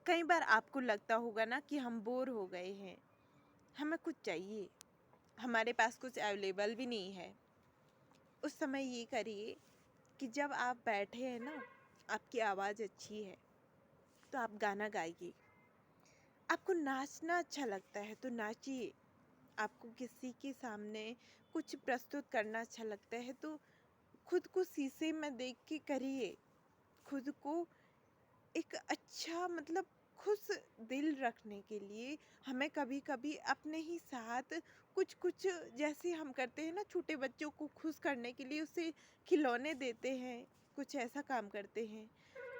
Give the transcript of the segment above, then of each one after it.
कई बार आपको लगता होगा ना कि हम बोर हो गए हैं, हमें कुछ चाहिए, हमारे पास कुछ अवेलेबल भी नहीं है। उस समय ये करिए कि जब आप बैठे हैं ना, आपकी आवाज़ अच्छी है तो आप गाना गाइए। आपको नाचना अच्छा लगता है तो नाचिए। आपको किसी के सामने कुछ प्रस्तुत करना अच्छा लगता है तो खुद को शीशे में देख के करिए। खुद को एक अच्छा खुश दिल रखने के लिए हमें कभी-कभी अपने ही साथ कुछ-कुछ, जैसे हम करते हैं ना छोटे बच्चों को खुश करने के लिए उसे खिलौने देते हैं, कुछ ऐसा काम करते हैं।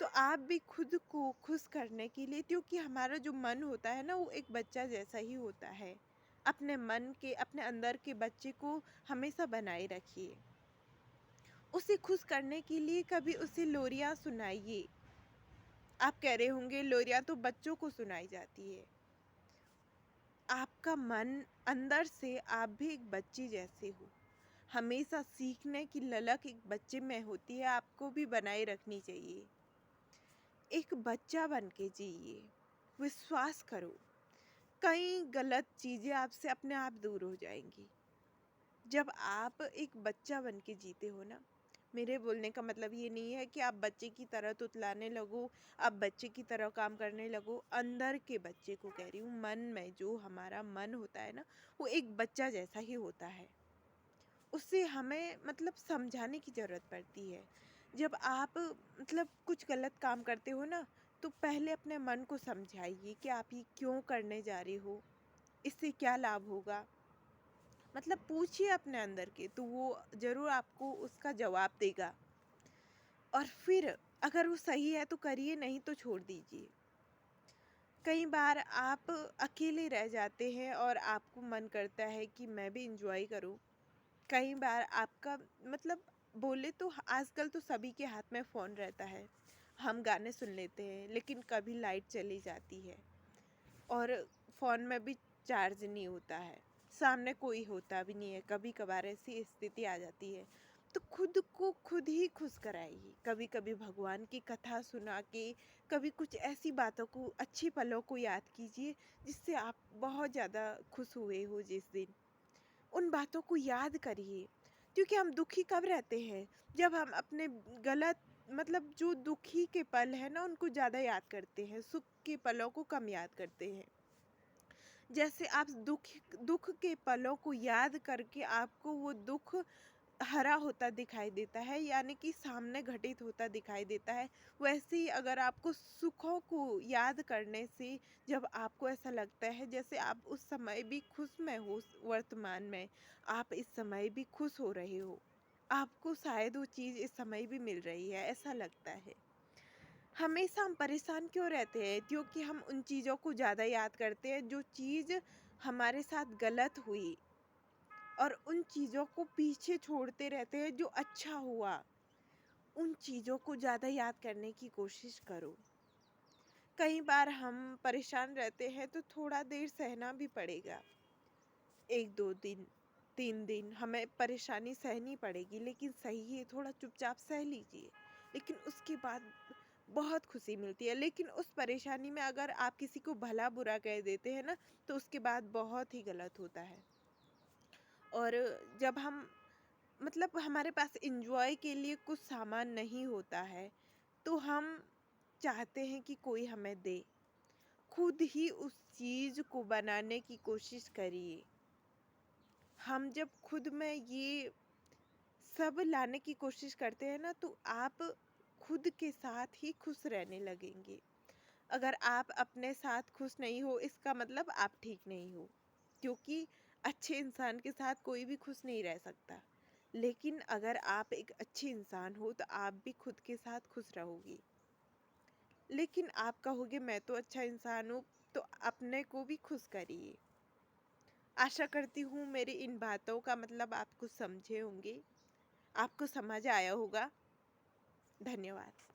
तो आप भी खुद को खुश करने के लिए, क्योंकि हमारा जो मन होता है ना वो एक बच्चा जैसा ही होता है। अपने मन के, अपने अंदर के बच्चे को हमेशा बनाए रखिए। उसे खुश करने के लिए कभी उसे लोरियाँ सुनाइए। आप कह रहे होंगे लोरियाँ तो बच्चों को सुनाई जाती है। आपका मन अंदर से आप भी एक बच्चे जैसे हो। हमेशा सीखने की ललक एक बच्चे में होती है, आपको भी बनाए रखनी चाहिए। एक बच्चा बन के जिए, विश्वास करो, कई गलत चीज़ें आपसे अपने आप दूर हो जाएँगी। जब आप एक बच्चा बन के जीते हो ना, मेरे बोलने का मतलब ये नहीं है कि आप बच्चे की तरह तुतलाने लगो, आप बच्चे की तरह काम करने लगो। अंदर के बच्चे को कह रही हूँ, मन में जो हमारा मन होता है ना, वो एक बच्चा जैसा ही होता है। उसे हमें समझाने की ज़रूरत पड़ती है। जब आप कुछ गलत काम करते हो ना, तो पहले अपने मन को समझाइए कि आप ये क्यों करने जा रहे हो? इससे क्या लाभ होगा? पूछिए अपने अंदर के, तो वो ज़रूर आपको उसका जवाब देगा। और फिर अगर वो सही है तो करिए, नहीं तो छोड़ दीजिए। कई बार आप अकेले रह जाते हैं और आपको मन करता है कि मैं भी एन्जॉय करूँ। कई बार आपका बोले तो आजकल तो सभी के हाथ में फ़ोन रहता है। हम गाने सुन लेते हैं, लेकिन कभी लाइट चली जाती है और फ़ोन में भी चार्ज नहीं होता है। सामने कोई होता भी नहीं है, कभी-कभार ऐसी स्थिति आ जाती है। तो खुद को खुद ही खुश कराइए। कभी-कभी भगवान की कथा सुना के, कभी कुछ ऐसी बातों को, अच्छे पलों को याद कीजिए, जिससे आप बहुत ज़्यादा खुश हुए हो जिस दिन। उन बातों को याद करिए, क्योंकि हम दुखी कब रहते हैं? जब हम अपने गलत जो दुखी के पल हैं ना, उनको ज़्यादा याद करते हैं, सुख के पलों को कम याद करते हैं। जैसे आप दुख के पलों को याद करके आपको वो दुख हरा होता दिखाई देता है, यानी कि सामने घटित होता दिखाई देता है। वैसे ही अगर आपको सुखों को याद करने से जब आपको ऐसा लगता है जैसे आप उस समय भी खुश में हो, वर्तमान में आप इस समय भी खुश हो रहे हो, आपको शायद वो चीज़ इस समय भी मिल रही है, ऐसा लगता है। हमेशा हम परेशान क्यों रहते हैं? क्योंकि हम उन चीज़ों को ज़्यादा याद करते हैं जो चीज़ हमारे साथ गलत हुई, और उन चीज़ों को पीछे छोड़ते रहते हैं जो अच्छा हुआ। उन चीज़ों को ज़्यादा याद करने की कोशिश करो। कई बार हम परेशान रहते हैं तो थोड़ा देर सहना भी पड़ेगा। 1-2 दिन, 3 दिन हमें परेशानी सहनी पड़ेगी, लेकिन सहिए, थोड़ा चुपचाप सह लीजिए। लेकिन उसके बाद बहुत खुशी मिलती है। लेकिन उस परेशानी में अगर आप किसी को भला-बुरा कह देते हैं ना, तो उसके बाद बहुत ही गलत होता है। और जब हम हमारे पास एन्जॉय के लिए कुछ सामान नहीं होता है, तो हम चाहते हैं कि कोई हमें दे। खुद ही उस चीज़ को बनाने की कोशिश करिए। हम जब खुद में ये सब लाने की कोशिश करते हैं ना, तो आप खुद के साथ ही खुश रहने लगेंगे। अगर आप अपने साथ खुश नहीं हो, इसका मतलब आप ठीक नहीं हो, क्योंकि अच्छे इंसान के साथ कोई भी खुश नहीं रह सकता। लेकिन अगर आप एक अच्छे इंसान हो तो आप भी खुद के साथ खुश रहोगे। लेकिन आप कहोगे मैं तो अच्छा इंसान हूँ, तो अपने को भी खुश करिए। आशा करती हूँ मेरी इन बातों का आप कुछ समझे होंगे, आपको समझ आया होगा। धन्यवाद।